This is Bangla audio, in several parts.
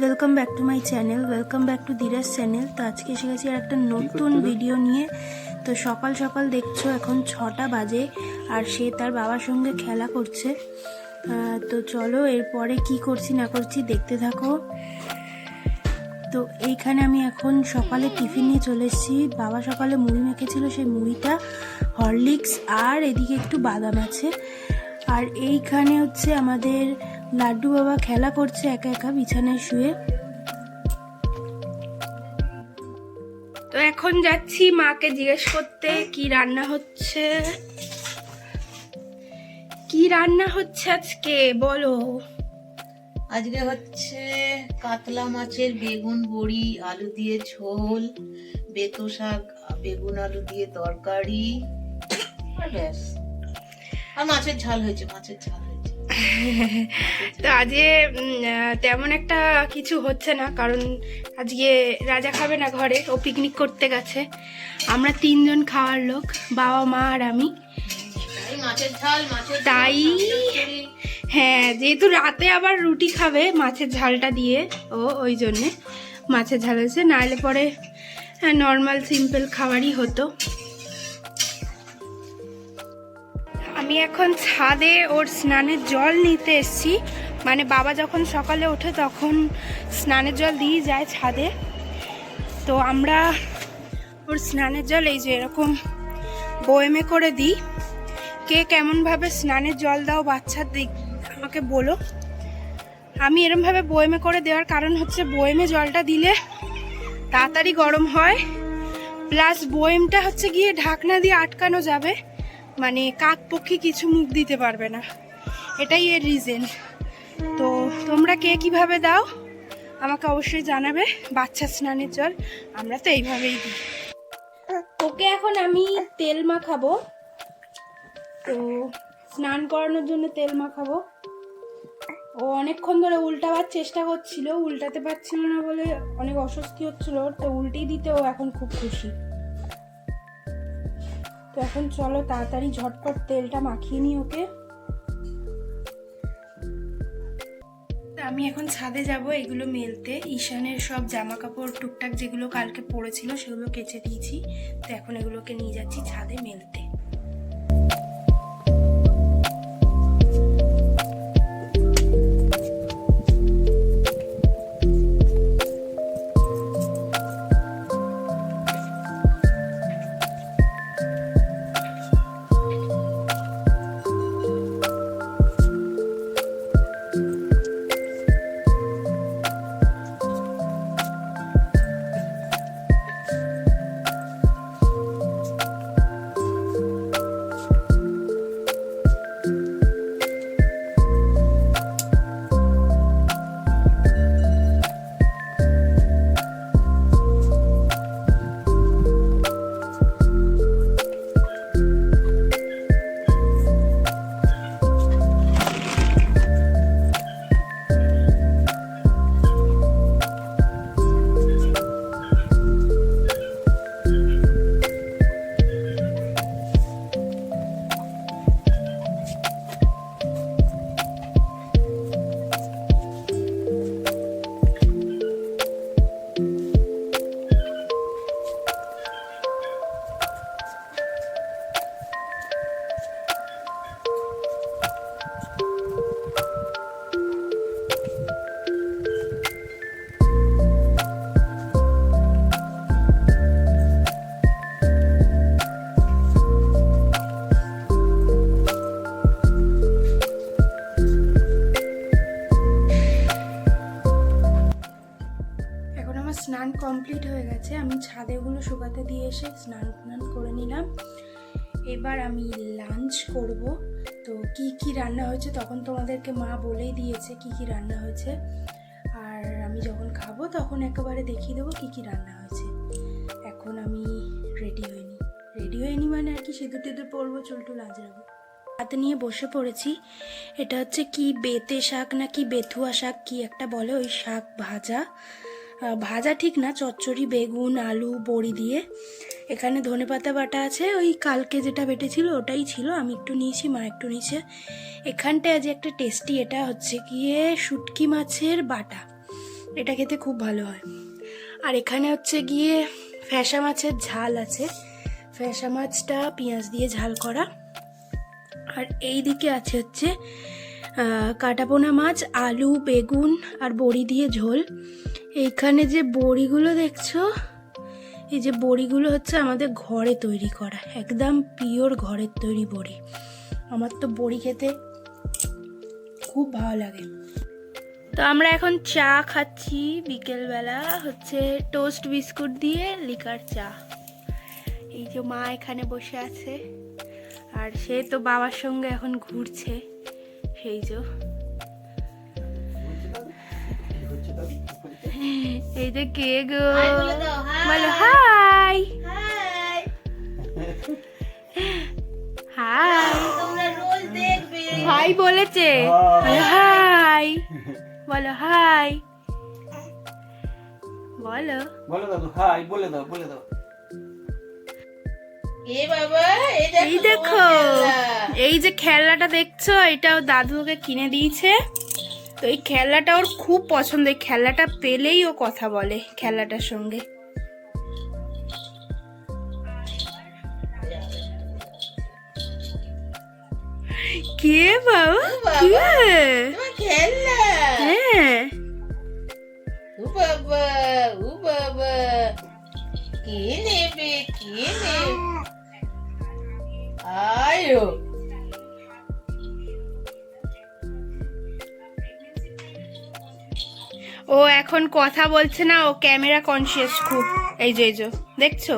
Welcome back to my channel, welcome back to Dhiraj channel. তো আজকে এসে গেছি আর একটা নতুন ভিডিও নিয়ে। তো সকাল সকাল দেখছো এখন 6টা বাজে আর সে তার বাবার সঙ্গে খেলা করছে। তো চলো এরপরে কি করছি না করছি দেখতে থাকো। তো এইখানে আমি এখন সকালে টিফিন নিয়ে চলে এসেছি। বাবা সকালে মুড়ি মেখেছিল, সেই মুড়িটা, হরলিক্স আর এদিকে একটু বাদাম আছে। আর এইখানে হচ্ছে আমাদের লাড্ডু বাবা খেলা করছে একা একা বিছানায় শুয়ে। তো এখন যাচ্ছি মাকে জিজ্ঞেস করতে কি রান্না হচ্ছে। কি রান্না হচ্ছে আজকে বলো? আজকে হচ্ছে কাতলা মাছের বেগুন বড়ি আলু দিয়ে ঝোল, বেতো শাক বেগুন আলু দিয়ে তরকারি, আর ব্যাস। আর মাছের ঝাল হয়েছে, মাছের ঝাল হয়েছে। তো আজকে তেমন একটা কিছু হচ্ছে না, কারণ আজকে রাজা খাবে না ঘরে, ও পিকনিক করতে গেছে। আমরা 3জন খাওয়ার লোক, বাবা মা আর আমি। মাছের ঝাল, মাছের তাই হ্যাঁ, যেহেতু রাতে আবার রুটি খাবে মাছের ঝালটা দিয়ে, ওই জন্যে মাছের ঝাল হয়েছে, নাহলে পরে নর্মাল সিম্পল খাবারই হতো। আমি এখন ছাদে ওর স্নানের জল নিতে এসেছি। মানে বাবা যখন সকালে ওঠে তখন স্নানের জল দিয়ে যায় ছাদে। তো আমরা ওর স্নানের জল এই যে এরকম বয়েমে করে দিই। কে কেমনভাবে স্নানের জল দাও বাচ্চার দিক আমাকে বলো। আমি এরমভাবে বয়েমে করে দেওয়ার কারণ হচ্ছে বয়েমে জলটা দিলে তাড়াতাড়ি গরম হয়, প্লাস বয়েমটা হচ্ছে গিয়ে ঢাকনা দিয়ে আটকানো যাবে, মানে কাক পক্ষী কিছু মুখ দিতে পারবে না, এটাই এর রিজন। তো তোমরা কে কিভাবে দাও আমাকে অবশ্যই জানাবে বাচ্চা স্নানের জল। আমরা তো এইভাবেই দিই। ওকে এখন আমি তেল মাখাবো, তো স্নান করানোর জন্য তেল মাখাবো। ও অনেকক্ষণ ধরে উল্টাবার চেষ্টা করছিল, উল্টাতে পারছিল না বলে অনেক অস্বস্তি হচ্ছিল, তো উল্টেই দিতে ও এখন খুব খুশি। তো এখন চলো তাড়াতাড়ি ঝটপট তেলটা মাখিয়ে নিই ওকে। আমি এখন ছাদে যাব এগুলো মেলতে। ঈশানের সব জামা কাপড় টুকটাক যেগুলো কালকে পরেছিল সেগুলো কেচে দিয়েছি, তো এখন এগুলোকে নিয়ে যাচ্ছি ছাদে মেলতে। স্নান কমপ্লিট হয়ে গেছে, আমি ছাদেগুলো শুকাতে দিয়ে এসে স্নান করে নিলাম। এবার আমি লাঞ্চ করব। তো কি কি রান্না হয়েছে তখন তোমাদেরকে মা বলেই দিয়েছে কি কি রান্না হয়েছে, আর আমি যখন খাবো তখন একেবারে দেখিয়ে দেবো কি কি রান্না হয়েছে। এখন আমি রেডি হয়নি মানে আর কি, সিঁদুর টিঁদুর পরবো, চুলটুল আঁচড়াবো। হাতে নিয়ে বসে পড়েছি। এটা হচ্ছে কি বেতে শাক না কি বেথুয়া শাক কি একটা বলে, ওই শাক ভাজা ঠিক না, চচ্চড়ি বেগুন আলু বড়ি দিয়ে। এখানে ধনেপাতা বাটা আছে, ওই কালকে যেটা বেটেছিল ওটাই ছিল, আমি একটু নিয়েছি, মা একটু নিয়েছে। এখানটায় আজ একটা টেস্টি, এটা হচ্ছে গিয়ে শুটকি মাছের বাটা, এটা খেতে খুব ভালো হয়। আর এখানে হচ্ছে গিয়ে ফ্যাসা মাছের ঝাল আছে, ফ্যাসা মাছটা পেঁয়াজ দিয়ে ঝাল করা। আর এই দিকে আছে হচ্ছে কাটাপোনা মাছ, আলু, বেগুন আর বড়ি দিয়ে ঝোল। এইখানে যে বড়িগুলো দেখছো, এই যে বড়িগুলো হচ্ছে আমাদের ঘরে তৈরি করা, একদম পিওর ঘরের তৈরি বড়ি। আমার তো বড়ি খেতে খুব ভালো লাগে। তো আমরা এখন চা খাচ্ছি বিকেলবেলা, হচ্ছে টোস্ট বিস্কুট দিয়ে লিকার চা। এই যে মা এখানে বসে আছে, আর সে তো বাবার সঙ্গে এখন ঘুরছে। সেই যে এই যে কে গো, বলো হাই হাই। হাই বলেছে, হাই বলো, হাই বলো, বলে দাও হাই, বলে দাও, বলে দাও। এই দেখো, এই যে খেলনাটা দেখছো, এটা ওর দাদু ওকে কিনে দিয়েছে। তো এই খেলনাটা ওর খুব পছন্দ, এই খেলনাটা পেলেই ও কথা বলে খেলনাটার সঙ্গে। কে বাবা, কে? হ্যাঁ, ও এখন কথা বলছে না, ও ক্যামেরা কনসিয়াস খুব। এই যে দেখছো,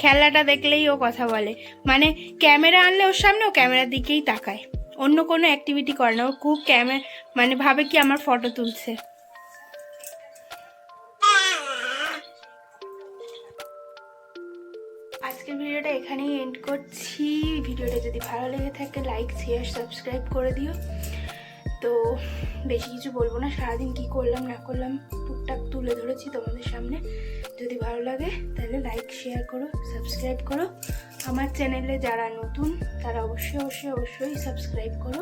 খেলনাটা দেখলেই ও কথা বলে, মানে ক্যামেরা আনলে ওর সামনে ও ক্যামেরার দিকেই তাকায়, অন্য কোনো অ্যাক্টিভিটি করে না। ও খুব মানে ভাবে কি আমার ফটো তুলছে। আজকের ভিডিওটা এখানেই এন্ড করছি। ভিডিওটা যদি ভালো লেগে থাকে লাইক, শেয়ার, সাবস্ক্রাইব করে দিও। তো বেশি কিছু বলবো না, সারাদিন কি করলাম না করলাম টুকটাক তুলে ধরেছি তোমাদের সামনে। যদি ভালো লাগে তাহলে লাইক, শেয়ার করো, সাবস্ক্রাইব করো। আমার চ্যানেলে যারা নতুন তারা অবশ্যই অবশ্যই অবশ্যই সাবস্ক্রাইব করো।